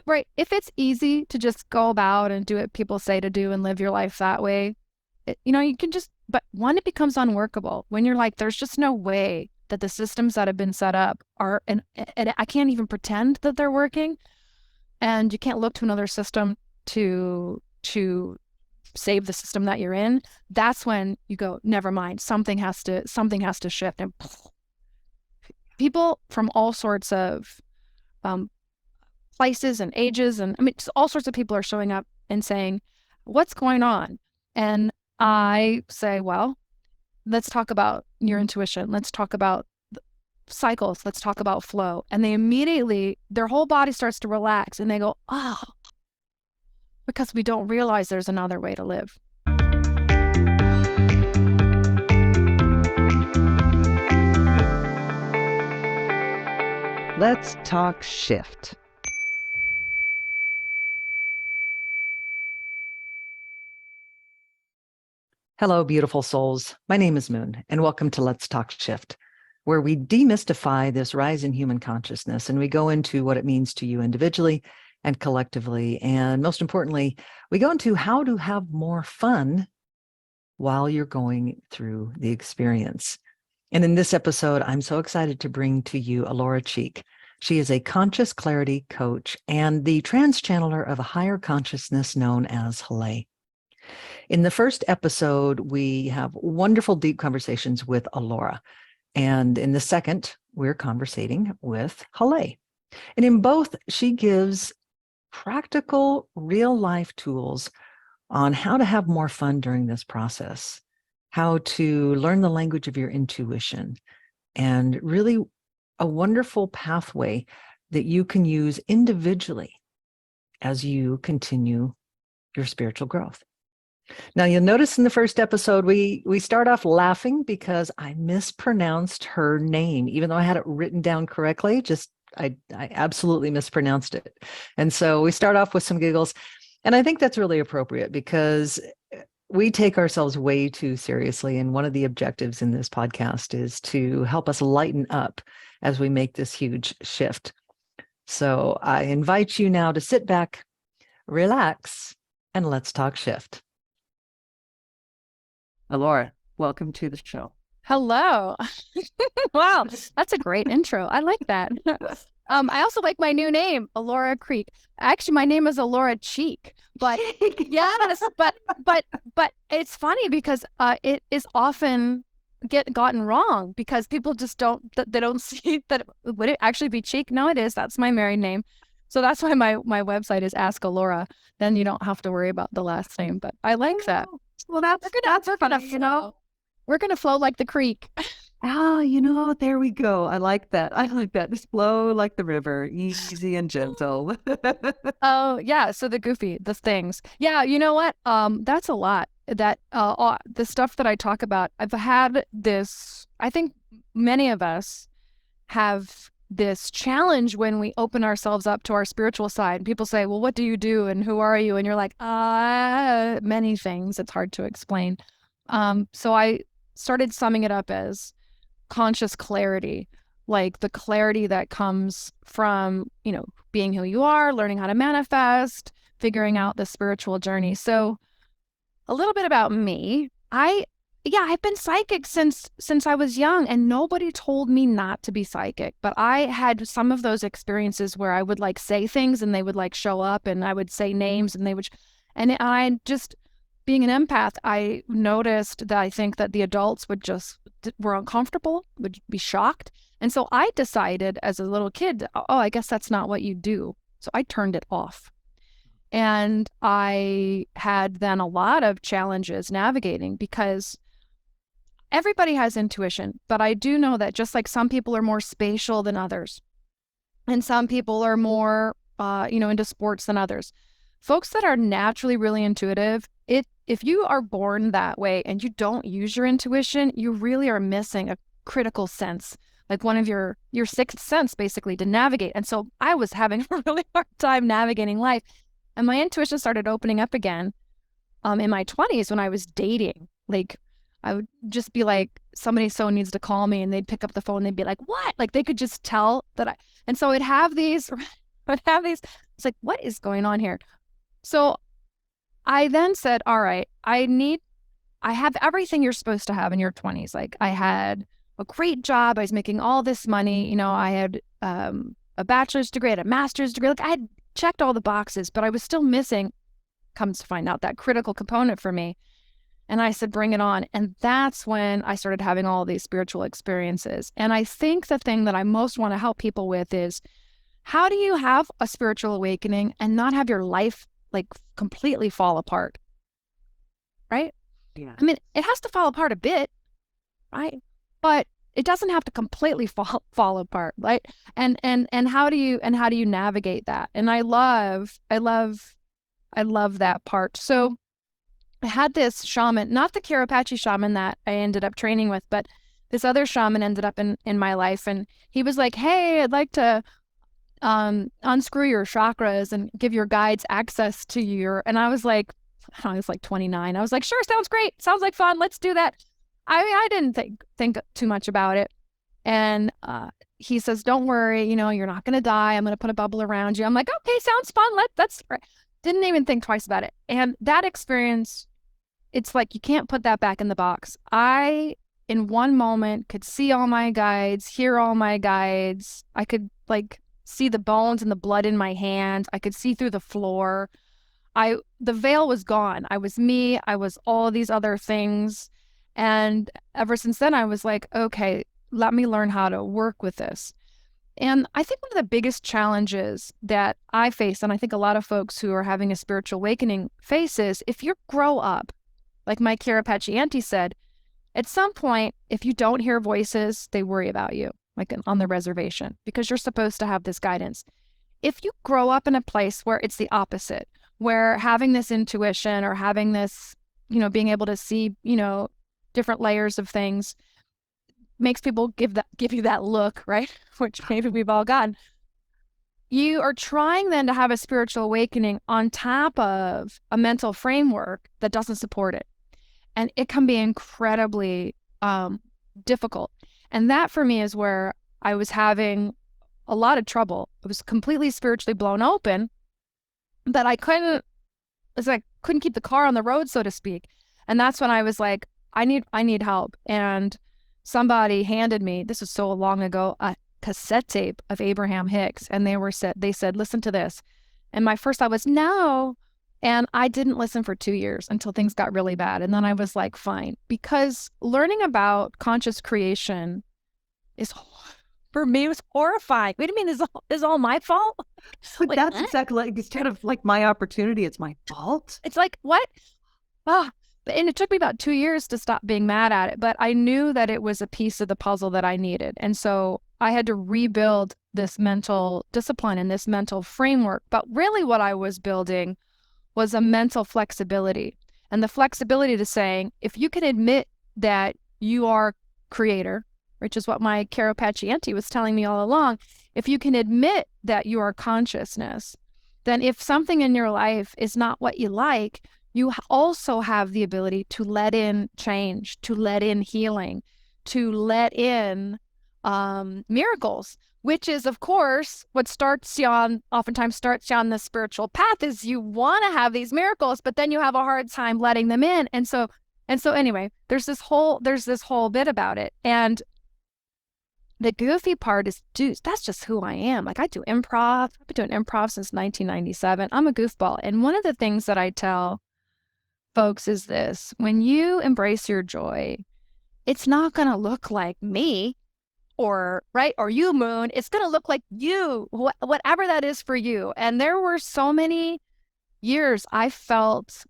right. If it's easy to just go about and do what people say to do and live your life that way, you can just, but when it becomes unworkable, when you're like, there's just no way that the systems that have been set up are, and I can't even pretend that they're working, and you can't look to another system to save the system that you're in, that's when you go, never mind, something has to shift. And people from all sorts of um, places and ages, and I mean, just all sorts of people are showing up and saying, what's going on? And I say, well, let's talk about your intuition. Let's talk about cycles. Let's talk about flow. And they immediately, their whole body starts to relax and they go, oh, because we don't realize there's another way to live. Let's talk shift. Hello, beautiful souls. My name is Moon, and welcome to Let's Talk Shift, where we demystify this rise in human consciousness and we go into what it means to you individually and collectively. And most importantly, we go into how to have more fun while you're going through the experience. And in this episode, I'm so excited to bring to you Alora Cheek. She is a conscious clarity coach and the trans-channeler of a higher consciousness known as Halae. In the first episode, we have wonderful, deep conversations with Alora. And in the second, we're conversating with Halae. And in both, she gives practical, real-life tools on how to have more fun during this process, how to learn the language of your intuition, and really a wonderful pathway that you can use individually as you continue your spiritual growth. Now, you'll notice in the first episode, we start off laughing because I mispronounced her name, even though I had it written down correctly. I absolutely mispronounced it. And so we start off with some giggles. And I think that's really appropriate because we take ourselves way too seriously. And one of the objectives in this podcast is to help us lighten up as we make this huge shift. So I invite you now to sit back, relax, and let's talk shift. Alora, welcome to the show. Hello. Wow, that's a great intro. I like that. I also like my new name, Alora Creek. Actually, my name is Alora Cheek, but yes, but it's funny because it is often gotten wrong because people just they don't see that. Would it actually be Cheek? No, it is. That's my married name. So that's why my website is Ask Alora. Then you don't have to worry about the last name, but I like that. Well, that's fun, We're going to flow like the creek. There we go. I like that. Just flow like the river, easy and gentle. Oh, yeah. So the things. Yeah, you know what? That's a lot. That the stuff that I talk about, I've had this, I think many of us have this challenge when we open ourselves up to our spiritual side. People say, well, what do you do? And who are you? And you're like, many things. It's hard to explain. So I started summing it up as conscious clarity, like the clarity that comes from, being who you are, learning how to manifest, figuring out the spiritual journey. So a little bit about me. I've been psychic since I was young, and nobody told me not to be psychic. But I had some of those experiences where I would like say things and they would like show up, and I would say names and they would, and I just, being an empath, I noticed that I think that the adults were uncomfortable, would be shocked. And so I decided as a little kid, oh, I guess that's not what you do. So I turned it off. And I had then a lot of challenges navigating because everybody has intuition, but I do know that just like some people are more spatial than others, and some people are more, into sports than others. Folks that are naturally really intuitive, if you are born that way and you don't use your intuition, you really are missing a critical sense, like one of your sixth sense, basically, to navigate. And so I was having a really hard time navigating life, and my intuition started opening up again in my 20s when I was dating. Like, I would just be like, somebody so needs to call me, and they'd pick up the phone and they'd be like, what? Like they could just tell that and so I'd have these It's like, what is going on here? So I then said, all right, I have everything you're supposed to have in your 20s. Like I had a great job. I was making all this money. You know, I had a bachelor's degree, I had a master's degree. Like I had checked all the boxes, but I was still missing, comes to find out, that critical component for me. And I said, bring it on. And that's when I started having all these spiritual experiences. And I think the thing that I most want to help people with is how do you have a spiritual awakening and not have your life like completely fall apart? Right? Yeah. I mean, it has to fall apart a bit, right? But it doesn't have to completely fall apart, right? And how do you navigate that? And I love that part. So I had this shaman, not the Karapachi shaman that I ended up training with, but this other shaman ended up in my life, and he was like, "Hey, I'd like to unscrew your chakras and give your guides access to your." And I was like, I was like 29. I was like, "Sure, sounds great. Sounds like fun. Let's do that." I didn't think too much about it. And he says, "Don't worry, you know, you're not gonna die. I'm gonna put a bubble around you." I'm like, "Okay, sounds fun. That's." Didn't even think twice about it. And that experience, it's like you can't put that back in the box. I, in one moment, could see all my guides, hear all my guides. I could like see the bones and the blood in my hand. I could see through the floor. The veil was gone. I was me. I was all these other things. And ever since then, I was like, okay, let me learn how to work with this. And I think one of the biggest challenges that I face, and I think a lot of folks who are having a spiritual awakening face, is if you grow up, like my Karapachi auntie said, at some point, if you don't hear voices, they worry about you, like on the reservation, because you're supposed to have this guidance. If you grow up in a place where it's the opposite, where having this intuition or having this, you know, being able to see, you know, different layers of things makes people give you that look, right? Which maybe we've all gotten. You are trying then to have a spiritual awakening on top of a mental framework that doesn't support it. And it can be incredibly difficult. And that for me is where I was having a lot of trouble. I was completely spiritually blown open, that it's like couldn't keep the car on the road, so to speak. And that's when I was like, I need help. And somebody handed me, this was so long ago, a cassette tape of Abraham Hicks, and they said, listen to this. And my first thought was no. And I didn't listen for 2 years until things got really bad. And then I was like, fine, because learning about conscious creation is, for me, it was horrifying. What do you mean is all my fault? But Like, that's exactly like, instead of like my opportunity, it's my fault. it's like, what? Ah, and it took me about 2 years to stop being mad at it, but I knew that it was a piece of the puzzle that I needed. And so I had to rebuild this mental discipline and this mental framework. But really what I was building was a mental flexibility, and the flexibility to saying, if you can admit that you are creator, which is what my Karapachi auntie was telling me all along, if you can admit that you are consciousness, then if something in your life is not what you like, you also have the ability to let in change, to let in healing, to let in miracles, which is, of course, what oftentimes starts you on the spiritual path, is you want to have these miracles, but then you have a hard time letting them in. And so anyway, there's this whole bit about it. And the goofy part is, dude, that's just who I am. Like I do improv. I've been doing improv since 1997. I'm a goofball. And one of the things that I tell folks is this: when you embrace your joy, it's not going to look like me or you, Moon. It's going to look like you, whatever that is for you. And there were so many years I felt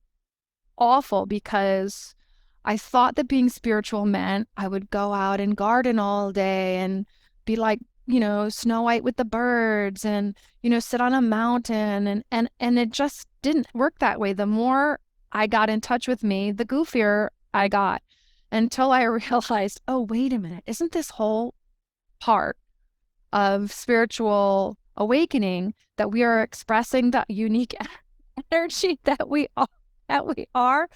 awful because I thought that being spiritual meant I would go out and garden all day and be like, you know, Snow White with the birds, and, you know, sit on a mountain, and it just didn't work that way. The more I got in touch with me, the goofier I got, until I realized, oh, wait a minute, isn't this whole part of spiritual awakening that we are expressing that unique energy that we are?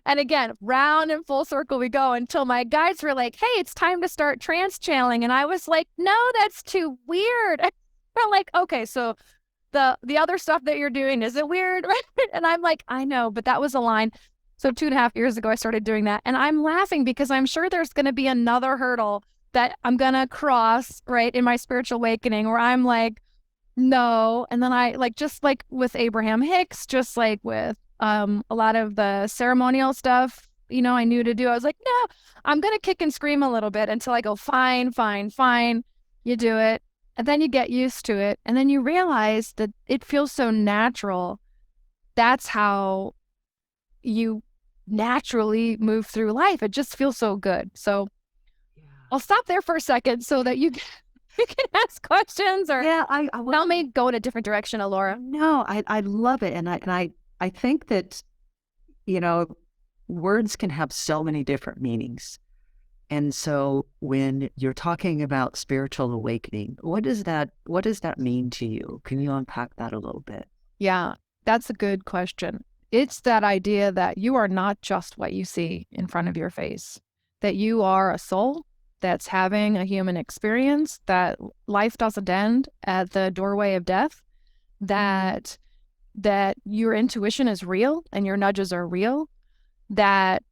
And again, round and full circle we go, until my guides were like, hey, it's time to start trance channeling. And I was like, no, that's too weird. They're like, okay, so the other stuff that you're doing, is it weird? Right? And I'm like, I know, but that was a line. So 2.5 years ago, I started doing that. And I'm laughing because I'm sure there's going to be another hurdle that I'm going to cross, right, in my spiritual awakening where I'm like, no. And then I like, just like with Abraham Hicks, just like with a lot of the ceremonial stuff, I knew to do. I was like, no, I'm going to kick and scream a little bit until I go, fine, fine, fine. You do it. And then you get used to it. And then you realize that it feels so natural. That's how you naturally move through life. It just feels so good. So Yeah. I'll stop there for a second so that you can, you can ask questions or Yeah, I tell me go in a different direction, Alora. no, I love it. And I think that, you know, words can have so many different meanings. And so when you're talking about spiritual awakening, what does that mean to you? Can you unpack that a little bit? Yeah, that's a good question. It's that idea that you are not just what you see in front of your face, that you are a soul that's having a human experience, that life doesn't end at the doorway of death, that your intuition is real and your nudges are real, that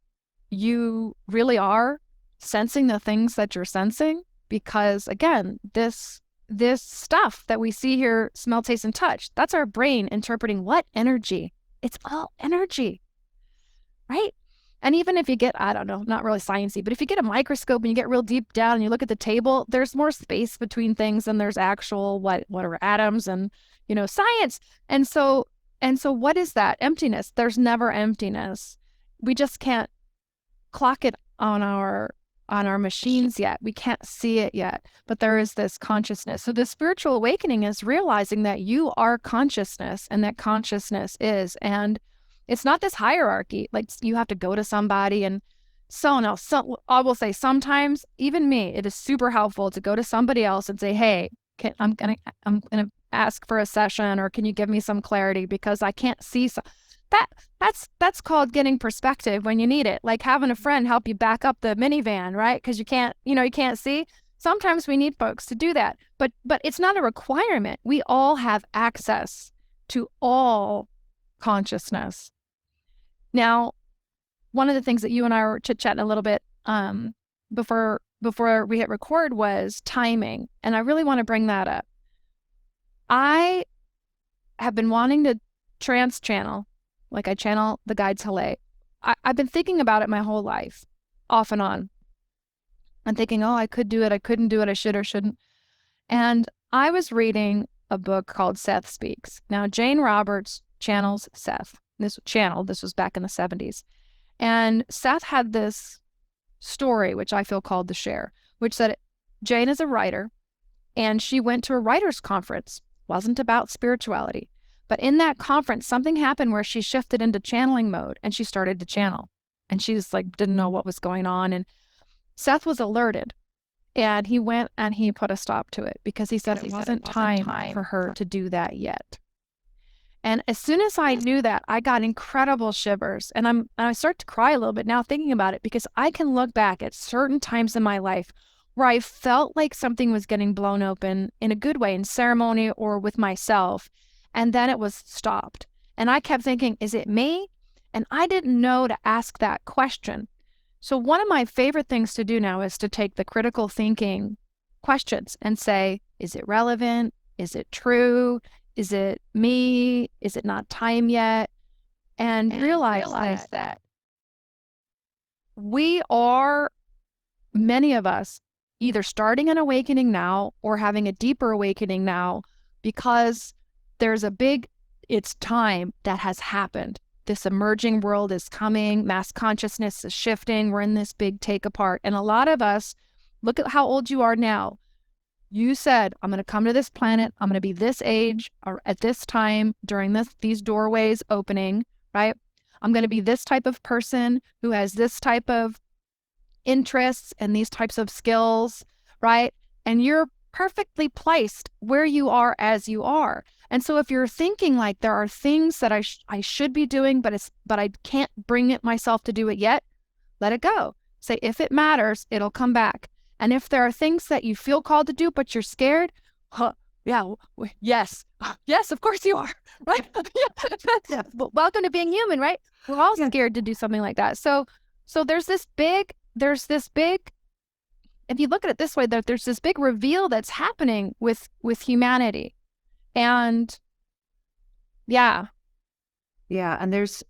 you really are sensing the things that you're sensing because again, this stuff that we see here, smell, taste, and touch, that's our brain interpreting what energy. It's all energy, right? And even if you get, I don't know, not really sciencey, but if you get a microscope and you get real deep down and you look at the table, there's more space between things than there's actual whatever atoms and science. And so what is that? Emptiness. There's never emptiness. We just can't clock it on our machines yet. We can't see it yet, but there is this consciousness. So the spiritual awakening is realizing that you are consciousness and that consciousness is. And it's not this hierarchy, like you have to go to somebody and so now. So I will say sometimes, even me, it is super helpful to go to somebody else and say, hey, I'm gonna ask for a session, or can you give me some clarity because I can't see that that's called getting perspective when you need it, like having a friend help you back up the minivan, right? Because you can't see. Sometimes we need folks to do that, but it's not a requirement. We all have access to all consciousness. Now, one of the things that you and I were chit-chatting a little bit before we hit record was timing, and I really want to bring that up. I have been wanting to trance channel. Like I channel the guides Halae. I've been thinking about it my whole life, off and on. I'm thinking, oh, I could do it, I couldn't do it, I should or shouldn't. And I was reading a book called Seth Speaks. Now, Jane Roberts channels Seth. This was back in the 70s. And Seth had this story, which I feel called to share, which said Jane is a writer, and she went to a writer's conference. Wasn't about spirituality. But in that conference, something happened where she shifted into channeling mode and she started to channel. And she just like didn't know what was going on. And Seth was alerted. And he went and he put a stop to it because he said it wasn't time for her to do that yet. And as soon as I knew that, I got incredible shivers. And I start to cry a little bit now thinking about it because I can look back at certain times in my life where I felt like something was getting blown open in a good way, in ceremony or with myself. And then it was stopped. And I kept thinking, is it me? And I didn't know to ask that question. So one of my favorite things to do now is to take the critical thinking questions and say, is it relevant? Is it true? Is it me? Is it not time yet? And realize that we are, many of us, either starting an awakening now or having a deeper awakening now because there's a big, it's time that has happened. This emerging world is coming. Mass consciousness is shifting. We're in this big take apart. And a lot of us, look at how old you are now. You said, I'm going to come to this planet. I'm going to be this age or at this time during these doorways opening, right? I'm going to be this type of person who has this type of interests and these types of skills, right? And you're perfectly placed where you are as you are. And so if you're thinking like there are things that I should be doing, but I can't bring it myself to do it yet, let it go. Say, if it matters, it'll come back. And if there are things that you feel called to do, but you're scared, Yeah, yes, yes, of course you are, right? Yeah. Welcome to being human, right? We're all Yeah. scared to do something like that. So there's this big, if you look at it this way, there's this big reveal that's happening with humanity. And yeah, Yeah. And there's,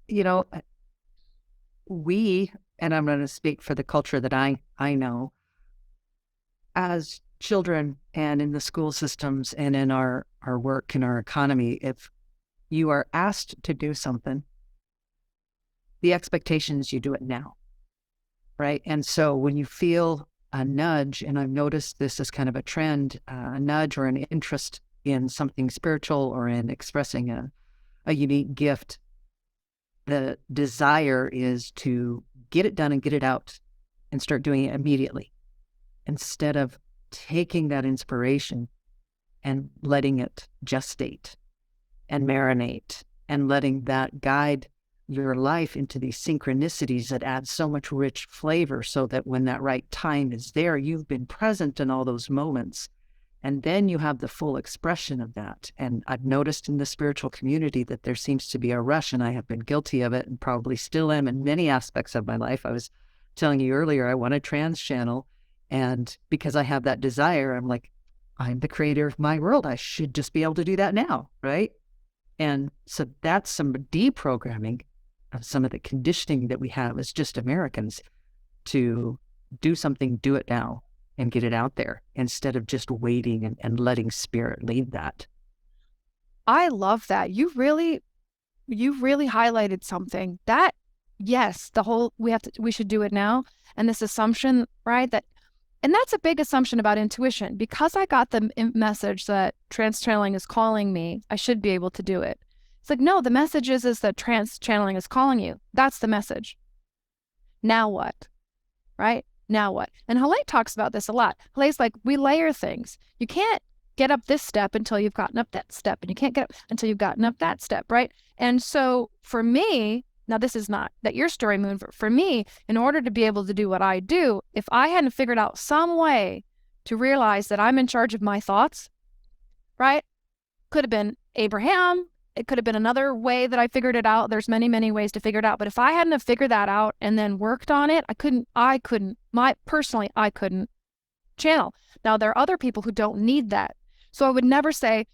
we, and I'm going to speak for the culture that I know, as children and in the school systems and in our work and our economy, if you are asked to do something, the expectation is you do it now, right? And so when you feel a nudge, and I've noticed this as kind of a trend, a nudge or an interest in something spiritual or in expressing a unique gift, the desire is to get it done and get it out and start doing it immediately instead of taking that inspiration and letting it gestate and marinate and letting that guide your life into these synchronicities that add so much rich flavor so that when that right time is there, you've been present in all those moments. And then you have the full expression of that. And I've noticed in the spiritual community that there seems to be a rush, and I have been guilty of it and probably still am in many aspects of my life. I was telling you earlier, I want a trans channel. And because I have that desire, I'm like, I'm the creator of my world. I should just be able to do that now, right? And so that's some deprogramming of some of the conditioning that we have as just Americans to do something, do it now and get it out there instead of just waiting and letting spirit lead that. I love that. You really highlighted something that, yes, the whole we should do it now. And this assumption, right? And that's a big assumption about intuition. Because I got the message that trans channeling is calling me, I should be able to do it. It's like, no, the message is that trans channeling is calling you. That's the message. Now what? Right? Now what? And Halae talks about this a lot. Halae's like, we layer things. You can't get up this step until you've gotten up that step, and you can't get up until you've gotten up that step, right? And so for me, now this is not that your story, Moon, but for me, in order to be able to do what I do, if I hadn't figured out some way to realize that I'm in charge of my thoughts, right? Could have been Abraham. It could have been another way that I figured it out. There's many, many ways to figure it out. But if I hadn't have figured that out and then worked on it, I couldn't channel. Now, there are other people who don't need that. So I would never say,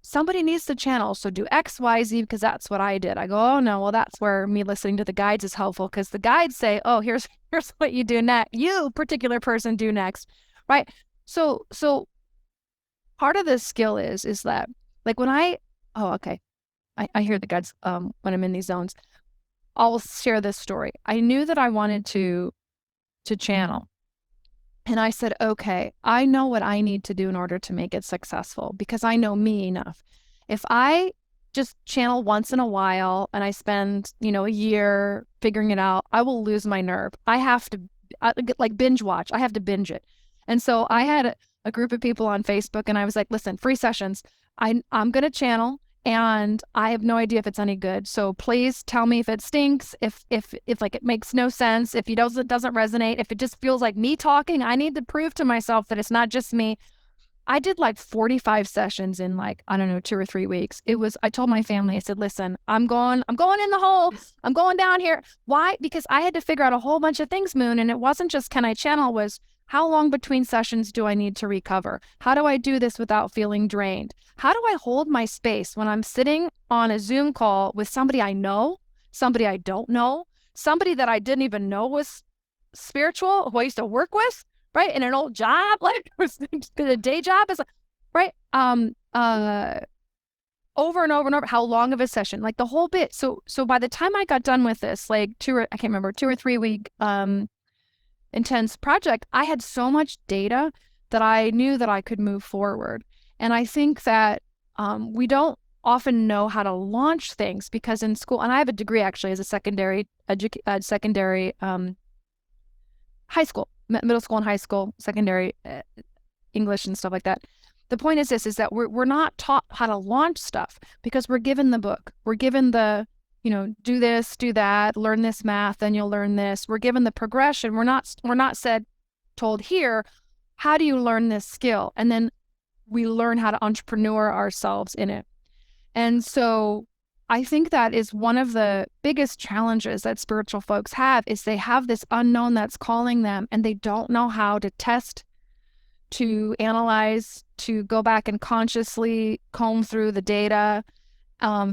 somebody needs to channel, so do X, Y, Z, because that's what I did. I go, oh no, well, that's where me listening to the guides is helpful, because the guides say, oh, here's what you do next. You, particular person, do next, right? So part of this skill is that, like when I hear the guides when I'm in these zones. I'll share this story. I knew that I wanted to channel. And I said, okay, I know what I need to do in order to make it successful, because I know me enough. If I just channel once in a while and I spend, a year figuring it out, I will lose my nerve. I have to like binge watch. I have to binge it. And so I had a group of people on Facebook, and I was like, listen, free sessions. I'm going to channel, and I have no idea if it's any good. So please tell me if it stinks, if like it makes no sense, if it doesn't resonate, if it just feels like me talking. I need to prove to myself that it's not just me. I did like 45 sessions in like, I don't know, 2 or 3 weeks. I told my family, I said, listen, I'm going in the hole. I'm going down here. Why? Because I had to figure out a whole bunch of things, Moon. And it wasn't just, can I channel, was how long between sessions do I need to recover? How do I do this without feeling drained? How do I hold my space when I'm sitting on a Zoom call with somebody I know, somebody I don't know, somebody that I didn't even know was spiritual, who I used to work with, right? In an old job, like it was a day job, is right? Over and over and over. How long of a session? Like the whole bit. So by the time I got done with this, like 2 or 3 week intense project, I had so much data that I knew that I could move forward. And I think that we don't often know how to launch things, because in school, and I have a degree actually as a secondary high school, middle school and high school, secondary English and stuff like that. The point is that we're not taught how to launch stuff, because we're given the book. We're given the, do this, do that, learn this math, then you'll learn this. We're given the progression. We're not told here, how do you learn this skill? And then we learn how to entrepreneur ourselves in it. And so I think that is one of the biggest challenges that spiritual folks have, is they have this unknown that's calling them, and they don't know how to test, to analyze, to go back and consciously comb through the data,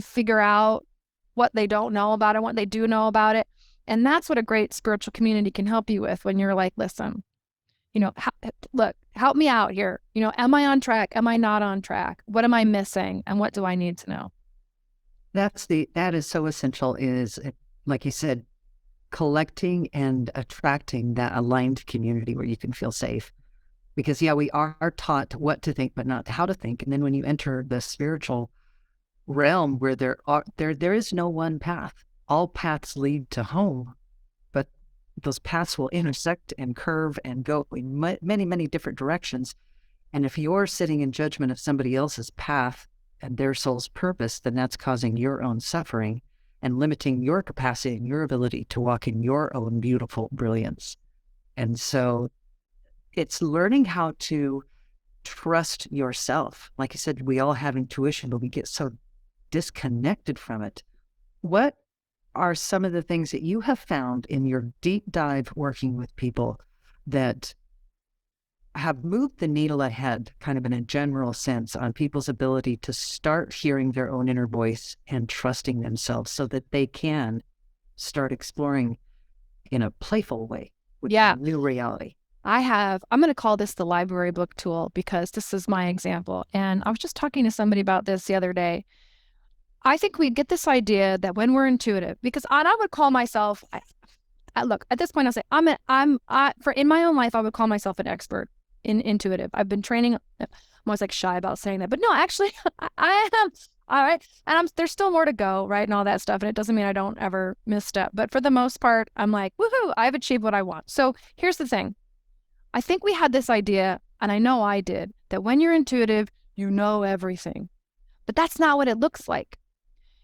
figure out what they don't know about it, what they do know about it. And that's what a great spiritual community can help you with, when you're like, listen, look, help me out here. Am I on track? Am I not on track? What am I missing? And what do I need to know? That is so essential, is, like you said, collecting and attracting that aligned community where you can feel safe. Because we are taught what to think, but not how to think. And then when you enter the spiritual realm, where there is no one path, all paths lead to home, but those paths will intersect and curve and go in many, many different directions. And if you're sitting in judgment of somebody else's path and their soul's purpose, then that's causing your own suffering and limiting your capacity and your ability to walk in your own beautiful brilliance. And so it's learning how to trust yourself. Like you said, we all have intuition, but we get so disconnected from it. What are some of the things that you have found in your deep dive working with people that have moved the needle ahead, kind of in a general sense, on people's ability to start hearing their own inner voice and trusting themselves, so that they can start exploring in a playful way with a new reality? I'm going to call this the library book tool, because this is my example. And I was just talking to somebody about this the other day. I think we get this idea that when we're intuitive, because I would call myself, look, at this point, I'll say in my own life, I would call myself an expert in intuitive. I've been training. I'm always like shy about saying that, but no, actually, I am. All right. And there's still more to go, right? And all that stuff. And it doesn't mean I don't ever misstep. But for the most part, I'm like, woohoo, I've achieved what I want. So here's the thing. I think we had this idea, and I know I did, that when you're intuitive, you know everything. But that's not what it looks like.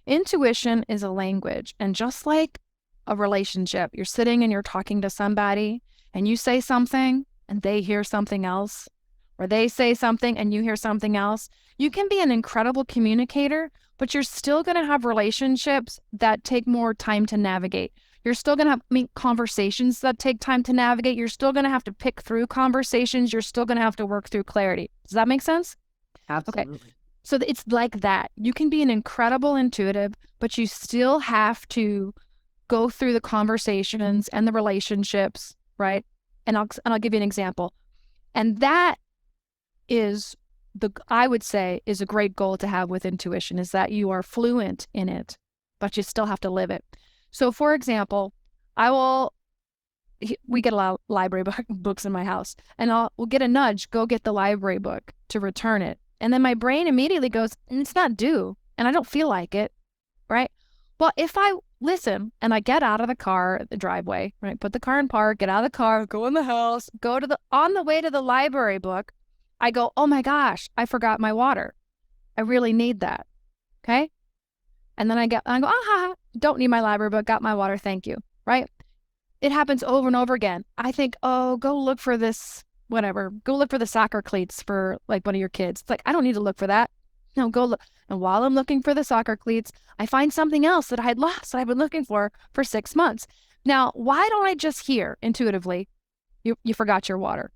Intuition is a language. And just like a relationship, you're sitting and you're talking to somebody, and you say something and they hear something else, or they say something and you hear something else. You can be an incredible communicator, but you're still going to have relationships that take more time to navigate. You're still going to have conversations that take time to navigate. You're still going to have to pick through conversations. You're still going to have to work through clarity. Does that make sense? Absolutely. Okay. So it's like that. You can be an incredible intuitive, but you still have to go through the conversations and the relationships, right? And I'll give you an example. And that is I would say is a great goal to have with intuition, is that you are fluent in it, but you still have to live it. So for example, we get a lot of library books in my house, and we'll get a nudge, go get the library book to return it. And then my brain immediately goes, it's not due, and I don't feel like it, right? Well, if I listen and I get out of the car, the driveway, right? Put the car in park, get out of the car, go in the house, on the way to the library book, I go, oh my gosh, I forgot my water. I really need that. Okay. And then I go, don't need my library book, got my water, thank you, right? It happens over and over again. I think, oh, go look for this, whatever. Go look for the soccer cleats for like one of your kids. It's like, I don't need to look for that. No, go look. And while I'm looking for the soccer cleats, I find something else that I had lost that I've been looking for 6 months. Now, why don't I just hear intuitively, you forgot your water?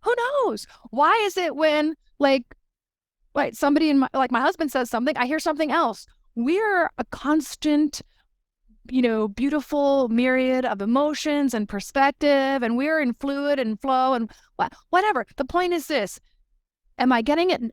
Who knows? Why is it when like somebody my husband says something, I hear something else? We're a constant, beautiful myriad of emotions and perspective, and we're in fluid and flow and whatever. The point is this: am I getting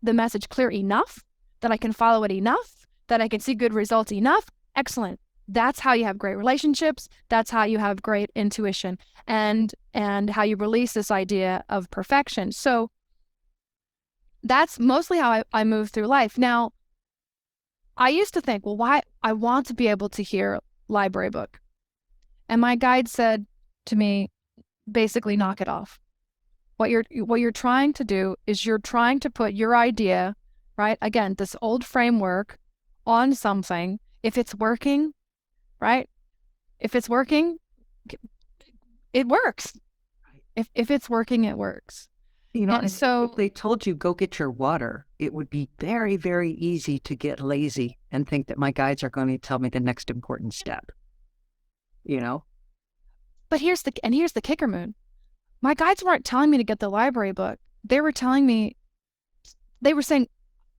the message clear enough that I can follow it enough, that I can see good results enough? Excellent. That's how you have great relationships. That's how you have great intuition, and how you release this idea of perfection. So that's mostly how I move through life. Now, I used to think, well, why I want to be able to hear library book. And my guide said to me, basically, knock it off. What you're trying to do is you're trying to put your idea, right? Again, this old framework on something. If it's working, right? If it's working, it works. If it's working, it works. And if so, they told you go get your water, it would be very, very easy to get lazy and think that my guides are going to tell me the next important step. but here's the kicker, Moon. My guides weren't telling me to get the library book. They were saying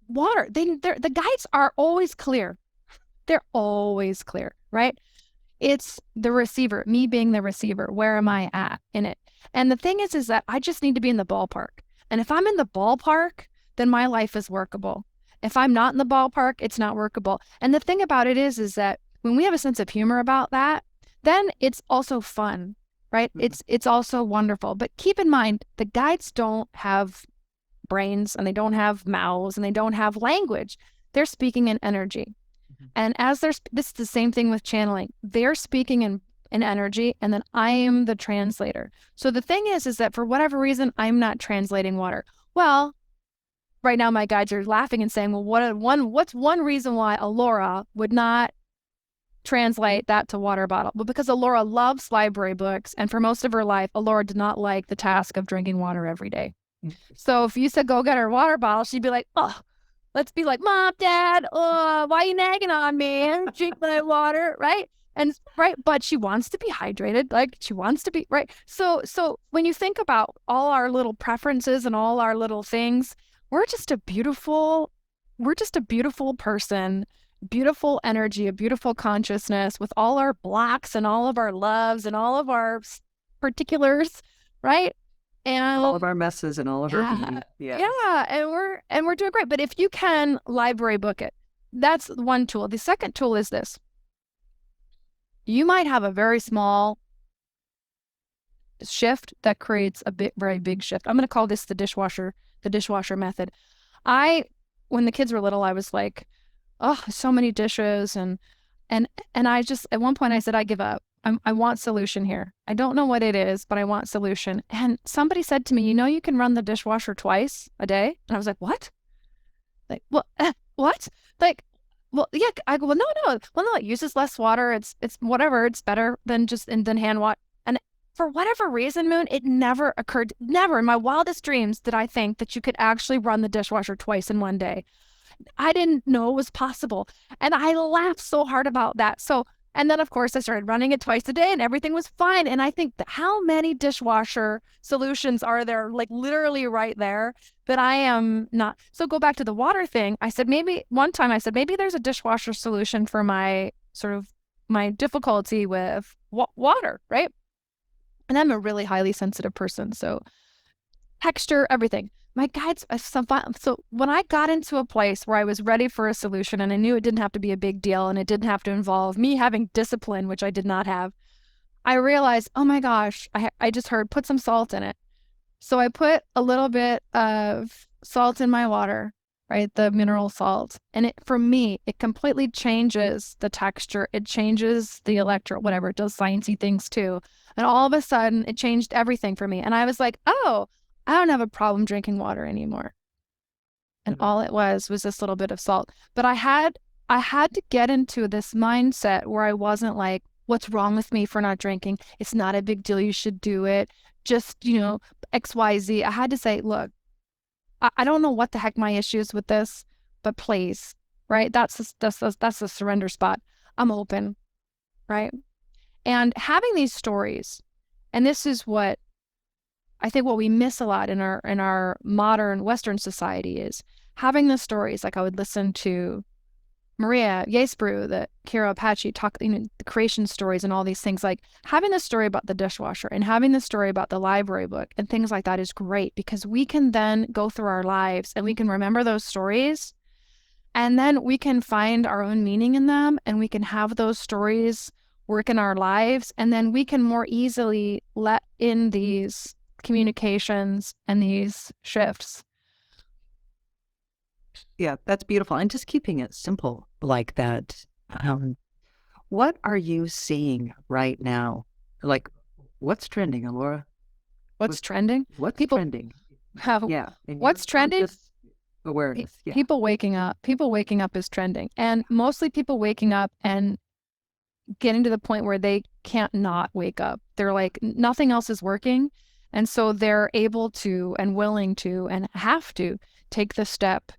water. The guides are always clear. They're always clear, right? It's the receiver, me being the receiver. Where am I at in it? And the thing is that I just need to be in the ballpark. And if I'm in the ballpark, then my life is workable. If I'm not in the ballpark, it's not workable. And the thing about it is that when we have a sense of humor about that, then it's also fun, right? It's also wonderful. But keep in mind, the guides don't have brains and they don't have mouths and they don't have language. They're speaking in energy. And this is the same thing with channeling. They're speaking in energy, and then I am the translator. So the thing is that for whatever reason, I'm not translating water. Well, right now my guides are laughing and saying, well, what's one reason why Alora would not translate that to water bottle? Well, because Alora loves library books, and for most of her life, Alora did not like the task of drinking water every day. So if you said go get her water bottle, she'd be like, oh, let's be like, Mom, Dad, why are you nagging on me? Drink my water, right? And right, but she wants to be hydrated, like she wants to be right. So when you think about all our little preferences and all our little things, we're just a beautiful person, beautiful energy, a beautiful consciousness with all our blocks and all of our loves and all of our particulars, right? And all of our messes and all of our and we're doing great. But if you can library book it, that's one tool. The second tool is this. You might have a very small shift that creates a very big shift. I'm going to call this the dishwasher method. When the kids were little, I was like, oh, so many dishes, and I just at one point I said I give up. I want solution here. I don't know what it is, but I want solution. And somebody said to me, you can run the dishwasher twice a day. And I was like, what? Like, what? What? Like, well, yeah. I go, well, no. Well, no, it uses less water. It's whatever. It's better than hand wash. And for whatever reason, Moon, it never in my wildest dreams did I think that you could actually run the dishwasher twice in one day. I didn't know it was possible. And I laughed so hard about that. And then, of course, I started running it twice a day and everything was fine. And I think how many dishwasher solutions are there, like literally right there, that I am not. So go back to the water thing. One time I said, maybe there's a dishwasher solution for my difficulty with water, right? And I'm a really highly sensitive person. So texture, everything. My guides, so when I got into a place where I was ready for a solution and I knew it didn't have to be a big deal and it didn't have to involve me having discipline, which I did not have, I realized, oh my gosh, I just heard put some salt in it. So I put a little bit of salt in my water, right? The mineral salt. And for me, it completely changes the texture. It changes the whatever, it does sciencey things too. And all of a sudden it changed everything for me. And I was like, oh, I don't have a problem drinking water anymore. And all it was this little bit of salt. But I had to get into this mindset where I wasn't like, what's wrong with me for not drinking? It's not a big deal. You should do it. Just, XYZ. I had to say, look, I don't know what the heck my issue is with this, but please, right? That's the surrender spot. I'm open, right? And having these stories, and this is what I think what we miss a lot in our modern Western society is having the stories. Like I would listen to Maria Yesbrew, the Kira Apache talk, the creation stories and all these things. Like having the story about the dishwasher and having the story about the library book and things like that is great because we can then go through our lives and we can remember those stories and then we can find our own meaning in them and we can have those stories work in our lives and then we can more easily let in these communications and these shifts. Yeah, that's beautiful. And just keeping it simple like that. What are you seeing right now? Like, what's trending, Alora? What's trending? What's trending? Yeah. What's trending? Awareness. Yeah. People waking up. People waking up is trending. And mostly people waking up and getting to the point where they can't not wake up. They're like, nothing else is working. And so they're able to and willing to and have to take the step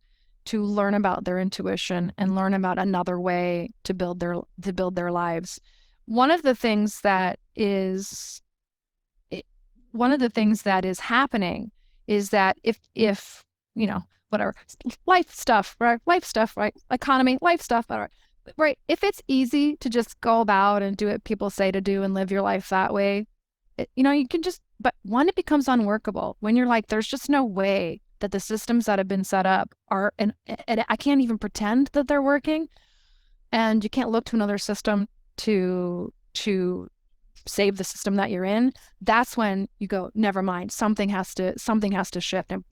to learn about their intuition and learn about another way to build their lives. One of the things that is one of the things that is happening is that if you know, whatever, life stuff, right, economy, life stuff, whatever, right, if it's easy to just go about and do what people say to do and live your life that way, you can just, but when it becomes unworkable, when you're like, there's just no way that the systems that have been set up are, and I can't even pretend that they're working, and you can't look to another system to save the system that you're in, that's when you go, never mind, something has to shift. And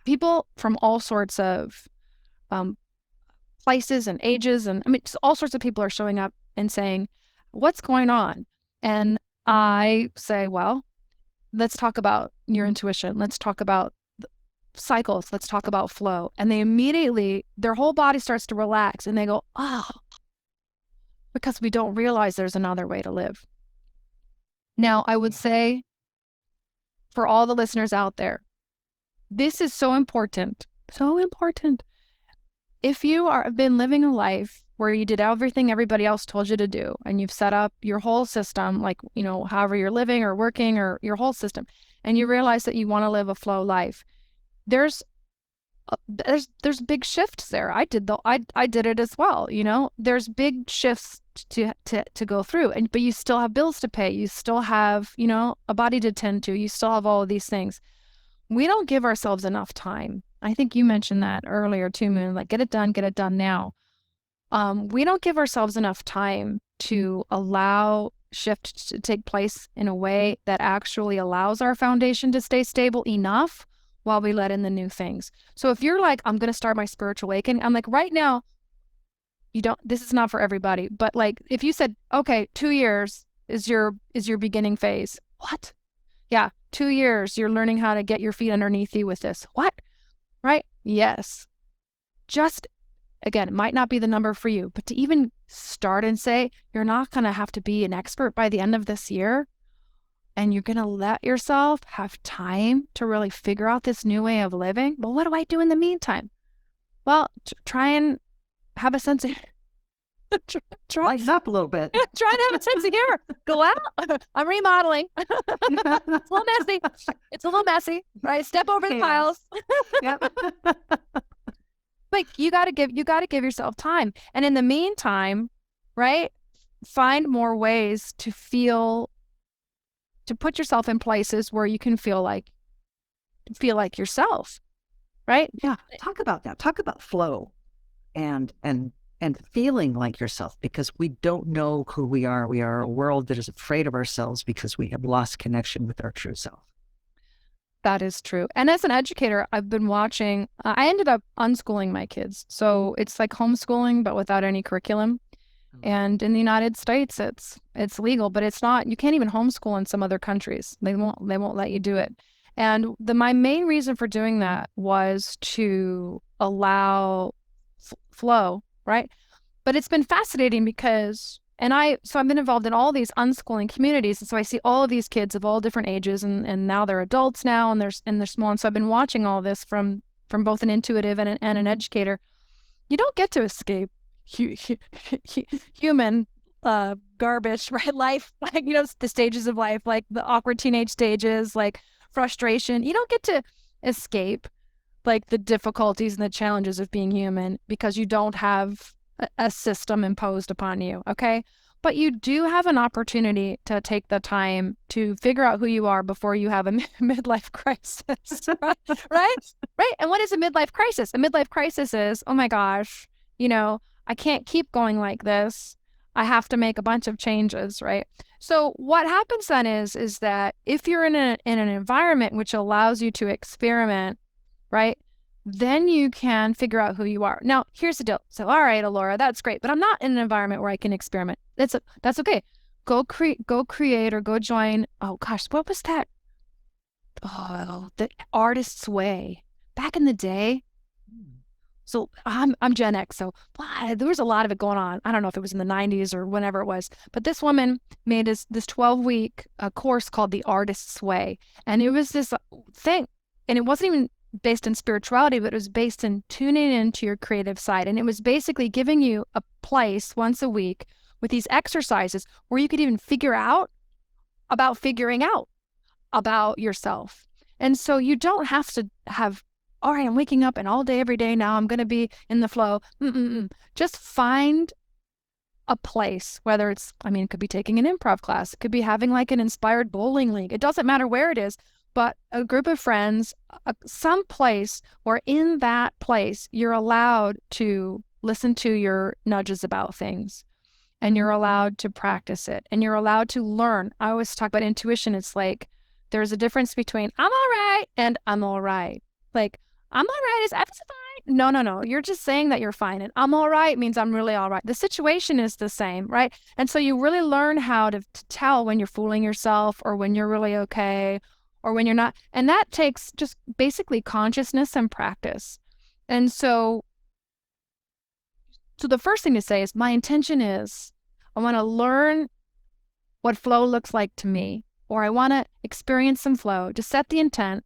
people from all sorts of places and ages, and I mean, just all sorts of people are showing up and saying, what's going on? And I say, well, let's talk about your intuition. Let's talk about cycles. Let's talk about flow. And they immediately, their whole body starts to relax and they go, oh, because we don't realize there's another way to live. Now, I would say for all the listeners out there, this is so important, so important. If you have been living a life where you did everything everybody else told you to do, and you've set up your whole system, like, however you're living or working or your whole system, and you realize that you want to live a flow life, there's big shifts there. I did it as well. There's big shifts to go through, but you still have bills to pay. You still have, a body to tend to. You still have all of these things. We don't give ourselves enough time. I think you mentioned that earlier too, Moon, like get it done now. We don't give ourselves enough time to allow shift to take place in a way that actually allows our foundation to stay stable enough while we let in the new things. So if you're like, I'm going to start my spiritual awakening, I'm like, right now, this is not for everybody, but like, if you said, okay, 2 years is your beginning phase. What? Yeah, 2 years, you're learning how to get your feet underneath you with this. What? Right? Yes. Just, again, it might not be the number for you, but to even start and say, you're not going to have to be an expert by the end of this year, and you're going to let yourself have time to really figure out this new way of living. Well, what do I do in the meantime? Well, try and have a sense of lighten up a little bit. Try to have a sense of humor. Go out. I'm remodeling. It's a little messy, right? Step over the piles. Yep. Like you got to give yourself time. And in the meantime, right? Find more ways to put yourself in places where you can feel like yourself, right? Yeah. Talk about that. Talk about flow and feeling like yourself, because we don't know who we are. We are a world that is afraid of ourselves because we have lost connection with our true self. That is true. And as an educator, I've been watching, I ended up unschooling my kids. So it's like homeschooling, but without any curriculum. And in the United States, it's legal, but it's not, you can't even homeschool in some other countries. They won't let you do it. And my main reason for doing that was to allow flow, right? But it's been fascinating because, so I've been involved in all these unschooling communities. And so I see all of these kids of all different ages, and now they're adults now, and they're small. And so I've been watching all this from both an intuitive and an educator. You don't get to escape human garbage, right? Life, like, the stages of life, like the awkward teenage stages, like frustration. You don't get to escape like the difficulties and the challenges of being human because you don't have a system imposed upon you, okay? But you do have an opportunity to take the time to figure out who you are before you have a midlife crisis, right? Right? And what is a midlife crisis? A midlife crisis is, oh my gosh, I can't keep going like this. I have to make a bunch of changes, right? So what happens then is that if you're in an environment which allows you to experiment, right, then you can figure out who you are. Now, here's the deal. So, all right, Alora, that's great, but I'm not in an environment where I can experiment. That's okay. Go create or go join. Oh gosh, what was that? Oh, the Artist's Way. Back in the day, So I'm Gen X, so there was a lot of it going on. I don't know if it was in the 90s or whenever it was, but this woman made this 12-week course called The Artist's Way, and it was this thing, and it wasn't even based in spirituality, but it was based in tuning into your creative side, and it was basically giving you a place once a week with these exercises where you could even figuring out about yourself. And so you don't have to have, all right, I'm waking up and all day, every day now I'm going to be in the flow. Just find a place, whether it's, it could be taking an improv class, it could be having like an inspired bowling league. It doesn't matter where it is, but a group of friends, some place where in that place you're allowed to listen to your nudges about things, and you're allowed to practice it, and you're allowed to learn. I always talk about intuition. It's like there's a difference between I'm all right and I'm all right. Like, I'm all right is everything fine? No. You're just saying that you're fine. And I'm all right means I'm really all right. The situation is the same, right? And so you really learn how to tell when you're fooling yourself or when you're really okay or when you're not. And that takes just basically consciousness and practice. And so the first thing to say is my intention is I want to learn what flow looks like to me, or I want to experience some flow. Just set the intent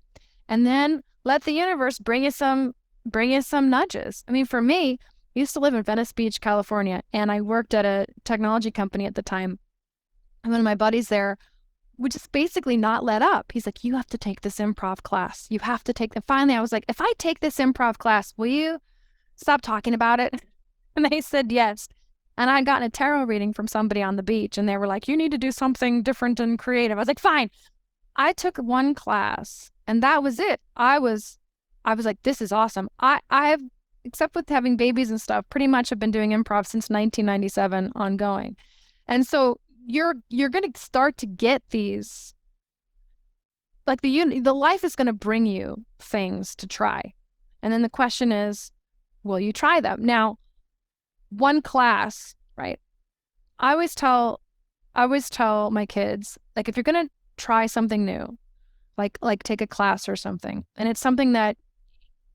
and then let the universe bring you some nudges. For me, I used to live in Venice Beach, California, and I worked at a technology company at the time. And one of my buddies there would just basically not let up. He's like, you have to take this improv class. You have to take them. Finally, I was like, if I take this improv class, will you stop talking about it? And they said yes. And I'd gotten a tarot reading from somebody on the beach, and they were like, you need to do something different and creative. I was like, fine. I took one class, and that was it. I was like, this is awesome. I've, except with having babies and stuff, pretty much have been doing improv since 1997 ongoing. And so you're going to start to get these, like the life is going to bring you things to try. And then the question is, will you try them? Now, one class, right? I always tell my kids, like, if you're going to try something new, like take a class or something, and it's something that,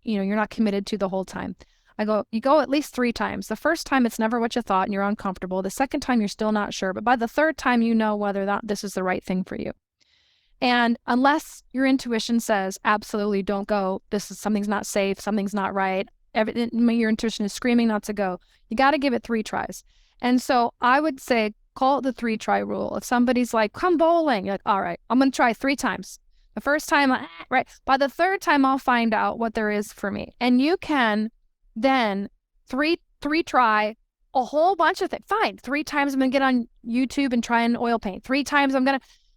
you're not committed to the whole time. I go, you go at least 3 times. The first time, it's never what you thought and you're uncomfortable. The second time, you're still not sure. But by the third time, you know whether this is the right thing for you. And unless your intuition says, absolutely don't go, something's not safe, something's not right, your intuition is screaming not to go, you got to give it 3 tries. And so I would say, call it the 3-try rule. If somebody's like, come bowling, you're like, all right, I'm going to try 3 times. The first time, right? By the third time, I'll find out what there is for me. And you can then try a whole bunch of things. Fine, 3 times I'm going to get on YouTube and try an oil paint. 3 times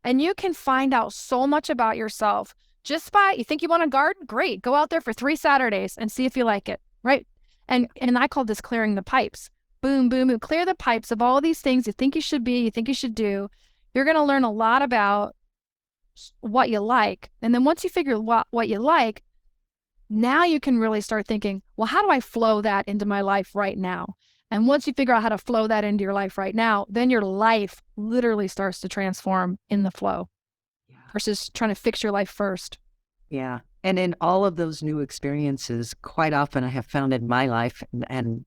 and you can find out so much about yourself just by, you think you want a garden? Great. Go out there for 3 Saturdays and see if you like it, right? And I call this clearing the pipes. Boom, boom, boom. Clear the pipes of all these things you think you should be, you think you should do. You're going to learn a lot about what you like. And then once you figure what you like, now you can really start thinking, well, how do I flow that into my life right now? And once you figure out how to flow that into your life right now, then your life literally starts to transform in the flow versus trying to fix your life first. Yeah. And in all of those new experiences, quite often I have found in my life, and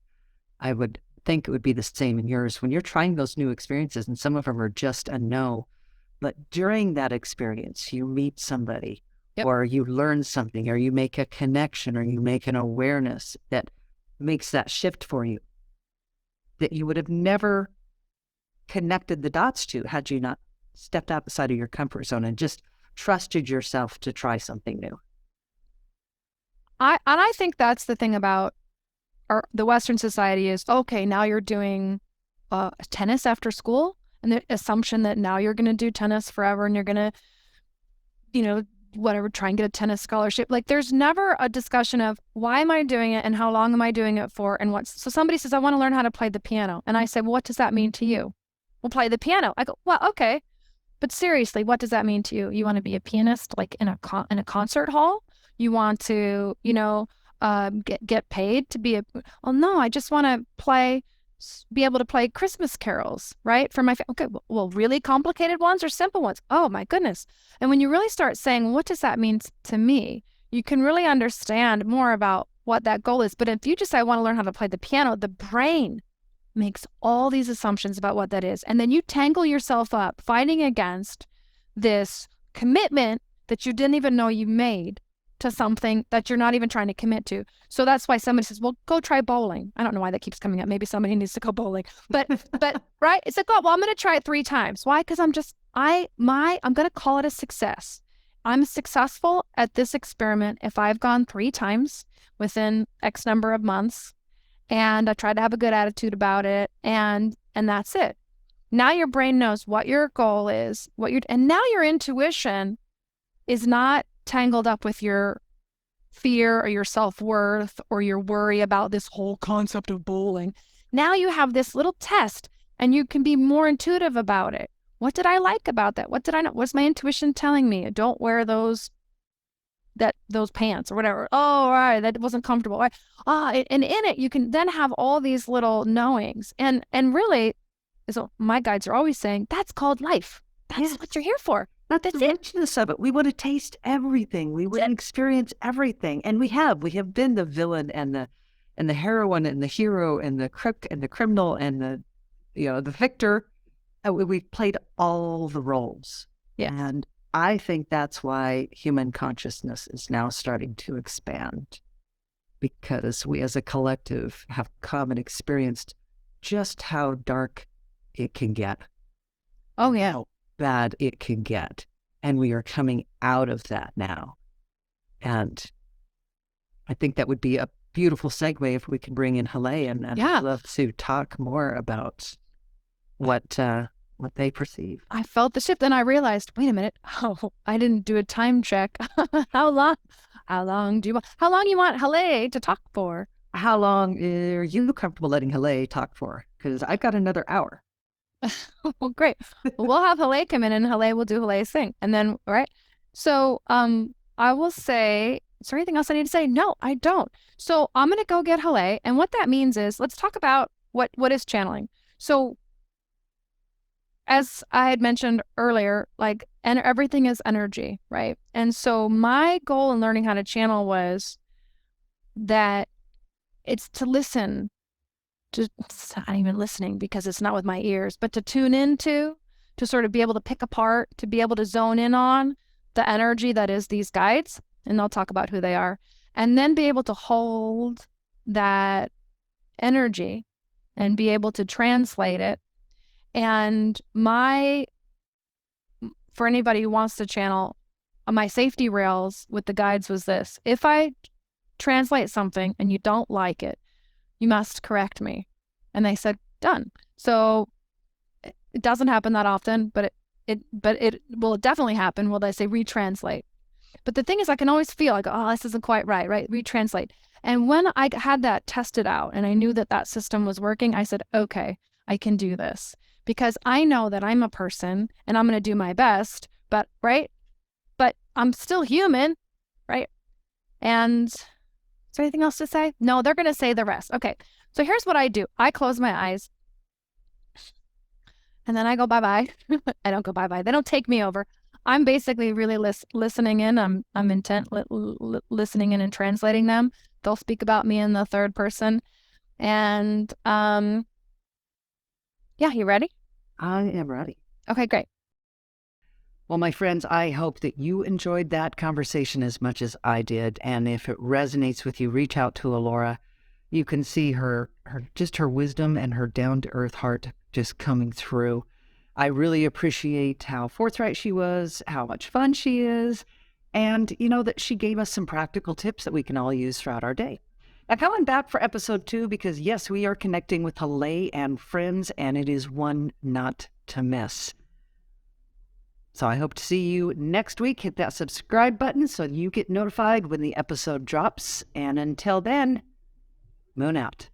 I would think it would be the same in yours, when you're trying those new experiences, and some of them are just a no, but during that experience, you meet somebody, or you learn something, or you make a connection, or you make an awareness that makes that shift for you that you would have never connected the dots to had you not stepped outside of your comfort zone and just trusted yourself to try something new. I think that's the thing about the Western society is, okay, now you're doing tennis after school, and the assumption that now you're going to do tennis forever and you're going to, whatever, try and get a tennis scholarship. Like, there's never a discussion of why am I doing it and how long am I doing it for and so somebody says, I want to learn how to play the piano. And I say, well, what does that mean to you? Well, play the piano. I go, well, okay. But seriously, what does that mean to you? You want to be a pianist, like in a concert hall? You want to, get paid to be well, no, I just want to be able to play Christmas carols, right? For my okay, well, really complicated ones or simple ones? Oh my goodness. And when you really start saying, what does that mean to me? you can really understand more about what that goal is. But if you just say, I want to learn how to play the piano, the brain makes all these assumptions about what that is. And then you tangle yourself up fighting against this commitment that you didn't even know you made to something that you're not even trying to commit to. So that's why somebody says, well, go try bowling. I don't know why that keeps coming up. Maybe somebody needs to go bowling. But right? It's like, oh, well, I'm going to try it 3 times. Why? Because I'm going to call it a success. I'm successful at this experiment if I've gone 3 times within X number of months, and I try to have a good attitude about it, and that's it. Now your brain knows what your goal is, and now your intuition is not tangled up with your fear or your self-worth or your worry about this whole concept of bowling. Now you have this little test, and you can be more intuitive about it. What did I like about that? What did I know? What's my intuition telling me? Don't wear those pants or whatever. Oh, all right, that wasn't comfortable. Right. And in it, you can then have all these little knowings. And really, so my guides are always saying, that's called life. That's what you're here for. That's the richness of it. We want to taste everything. We want to experience everything. And we have been the villain and the heroine and the hero and the crook and the criminal and the victor. We've played all the roles. Yeah. And I think that's why human consciousness is now starting to expand, because we as a collective have come and experienced just how dark it can get. Oh, yeah. How bad it can get. And we are coming out of that now. And I think that would be a beautiful segue if we can bring in Halae, and I'd love to talk more about what they perceive. I felt the shift. Then I realized, wait a minute. Oh, I didn't do a time check. How long you want Halae to talk for? How long are you comfortable letting Halae talk for? Because I've got another hour. Well, great. Well, we'll have Halae come in, and Halae will do Halae's thing. And then, right? So, I will say, is there anything else I need to say? No, I don't. So I'm going to go get Halae. And what that means is, let's talk about what is channeling. So as I had mentioned earlier, and everything is energy, right? And so my goal in learning how to channel was that it's to listen, it's not even listening because it's not with my ears, but to tune into, to sort of be able to pick apart, to be able to zone in on the energy that is these guides, and they'll talk about who they are, and then be able to hold that energy and be able to translate it. And for anybody who wants to channel, my safety rails with the guides was this: if I translate something and you don't like it, you must correct me. And they said, done. So it doesn't happen that often, but it will definitely happen. Will they say retranslate? But the thing is, I can always feel like, oh, this isn't quite right? Retranslate. And when I had that tested out and I knew that system was working, I said, okay, I can do this, because I know that I'm a person and I'm going to do my best, but I'm still human, right? And is there anything else to say? No, they're going to say the rest. Okay. So here's what I do. I close my eyes and then I go bye-bye. I don't go bye-bye. They don't take me over. I'm basically really listening in. I'm intent listening in and translating them. They'll speak about me in the third person. And yeah, you ready? I am ready. Okay, great. Well, my friends, I hope that you enjoyed that conversation as much as I did. And if it resonates with you, reach out to Alora. You can see her wisdom and her down-to-earth heart just coming through. I really appreciate how forthright she was, how much fun she is, and that she gave us some practical tips that we can all use throughout our day. Now, coming back for episode 2, because yes, we are connecting with Halae and friends, and it is one not to miss. So I hope to see you next week. Hit that subscribe button so you get notified when the episode drops. And until then, moon out.